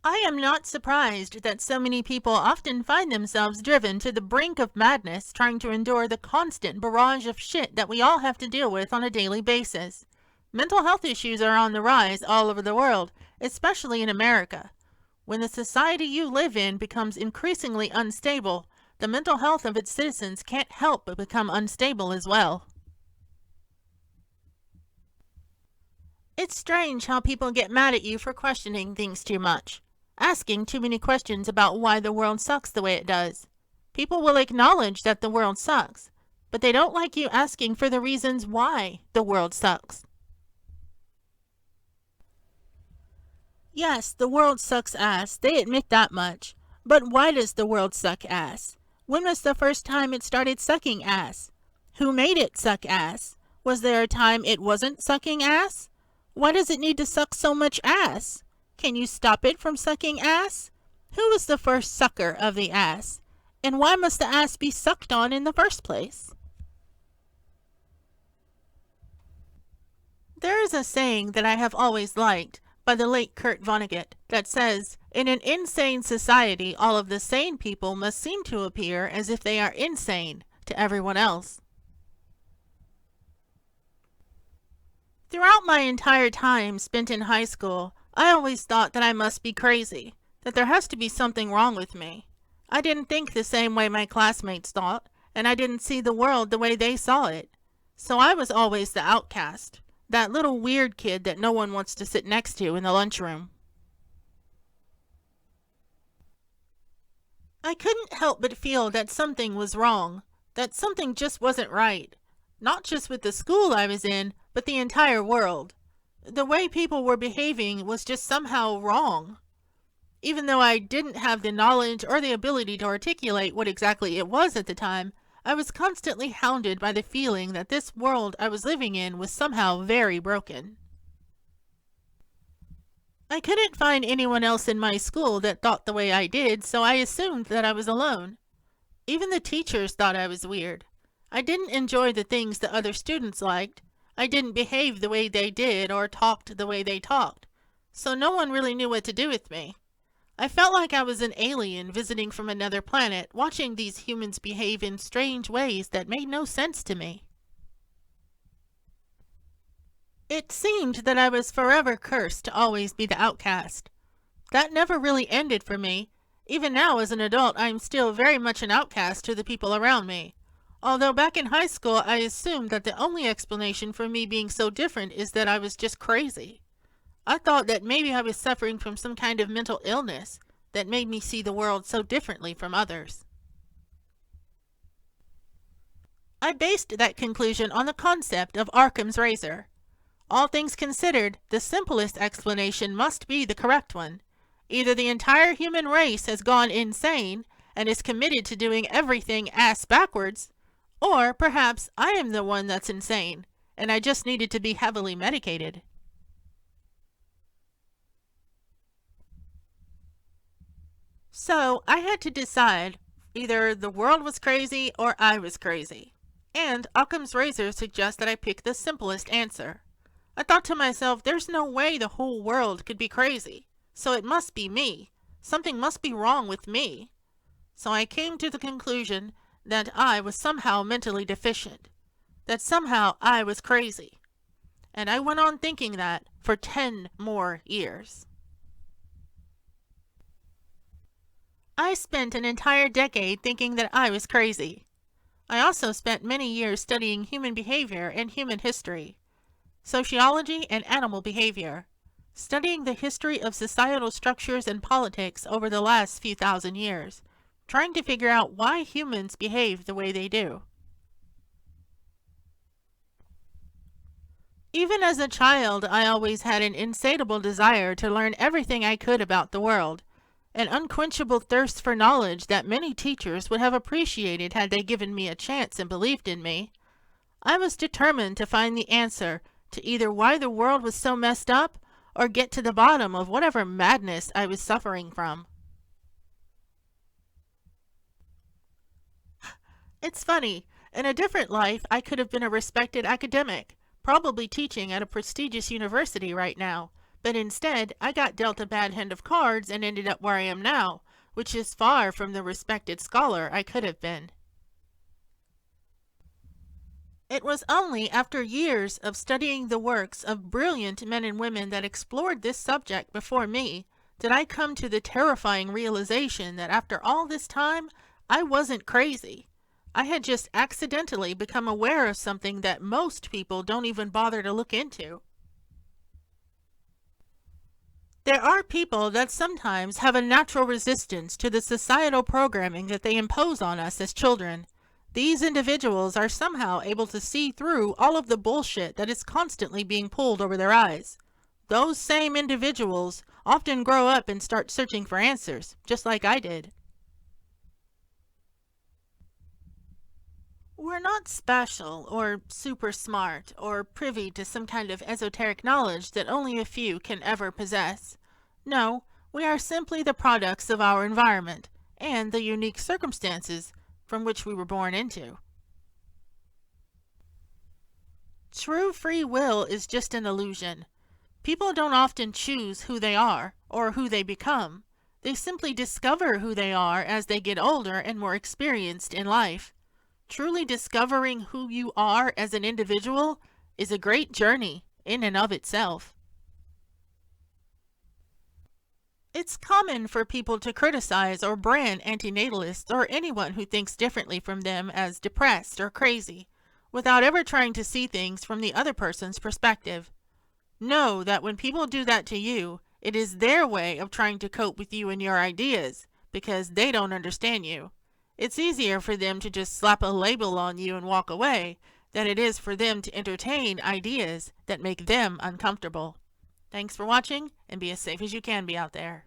I am not surprised that so many people often find themselves driven to the brink of madness trying to endure the constant barrage of shit that we all have to deal with on a daily basis. Mental health issues are on the rise all over the world, especially in America. When the society you live in becomes increasingly unstable, the mental health of its citizens can't help but become unstable as well. It's strange how people get mad at you for questioning things too much, asking too many questions about why the world sucks the way it does. People will acknowledge that the world sucks, but they don't like you asking for the reasons why the world sucks. Yes, the world sucks ass, they admit that much. But why does the world suck ass? When was the first time it started sucking ass? Who made it suck ass? Was there a time it wasn't sucking ass? Why does it need to suck so much ass? Can you stop it from sucking ass? Who was the first sucker of the ass? And why must the ass be sucked on in the first place? There is a saying that I have always liked by the late Kurt Vonnegut that says, "In an insane society, all of the sane people must seem to appear as if they are insane to everyone else." Throughout my entire time spent in high school, I always thought that I must be crazy, that there has to be something wrong with me. I didn't think the same way my classmates thought, and I didn't see the world the way they saw it. So I was always the outcast, that little weird kid that no one wants to sit next to in the lunchroom. I couldn't help but feel that something was wrong, that something just wasn't right. Not just with the school I was in, but the entire world. The way people were behaving was just somehow wrong. Even though I didn't have the knowledge or the ability to articulate what exactly it was at the time, I was constantly hounded by the feeling that this world I was living in was somehow very broken. I couldn't find anyone else in my school that thought the way I did, so I assumed that I was alone. Even the teachers thought I was weird. I didn't enjoy the things that other students liked. I didn't behave the way they did or talked the way they talked. So no one really knew what to do with me. I felt like I was an alien visiting from another planet, watching these humans behave in strange ways that made no sense to me. It seemed that I was forever cursed to always be the outcast. That never really ended for me. Even now as an adult, I am still very much an outcast to the people around me. Although back in high school, I assumed that the only explanation for me being so different is that I was just crazy. I thought that maybe I was suffering from some kind of mental illness that made me see the world so differently from others. I based that conclusion on the concept of Occam's razor. All things considered, the simplest explanation must be the correct one. Either the entire human race has gone insane and is committed to doing everything ass backwards, or perhaps I am the one that's insane, and I just needed to be heavily medicated. So I had to decide, either the world was crazy or I was crazy. And Occam's razor suggests that I pick the simplest answer. I thought to myself, there's no way the whole world could be crazy, so it must be me. Something must be wrong with me. So I came to the conclusion that I was somehow mentally deficient, that somehow I was crazy. And I went on thinking that for 10 more years. I spent an entire decade thinking that I was crazy. I also spent many years studying human behavior and human history, sociology and animal behavior, studying the history of societal structures and politics over the last few thousand years, trying to figure out why humans behave the way they do. Even as a child, I always had an insatiable desire to learn everything I could about the world, an unquenchable thirst for knowledge that many teachers would have appreciated had they given me a chance and believed in me. I was determined to find the answer to either why the world was so messed up or get to the bottom of whatever madness I was suffering from. It's funny, in a different life I could have been a respected academic, probably teaching at a prestigious university right now, But instead, I got dealt a bad hand of cards and ended up where I am now, which is far from the respected scholar I could have been. It was only after years of studying the works of brilliant men and women that explored this subject before me did I come to the terrifying realization that after all this time, I wasn't crazy. I had just accidentally become aware of something that most people don't even bother to look into. There are people that sometimes have a natural resistance to the societal programming that they impose on us as children. These individuals are somehow able to see through all of the bullshit that is constantly being pulled over their eyes. Those same individuals often grow up and start searching for answers, just like I did. We're not special or super smart or privy to some kind of esoteric knowledge that only a few can ever possess. No, we are simply the products of our environment and the unique circumstances from which we were born into. True free will is just an illusion. People don't often choose who they are or who they become. They simply discover who they are as they get older and more experienced in life. Truly discovering who you are as an individual is a great journey in and of itself. It's common for people to criticize or brand antinatalists or anyone who thinks differently from them as depressed or crazy, without ever trying to see things from the other person's perspective. Know that when people do that to you, it is their way of trying to cope with you and your ideas, because they don't understand you. It's easier for them to just slap a label on you and walk away than it is for them to entertain ideas that make them uncomfortable. Thanks for watching, and be as safe as you can be out there.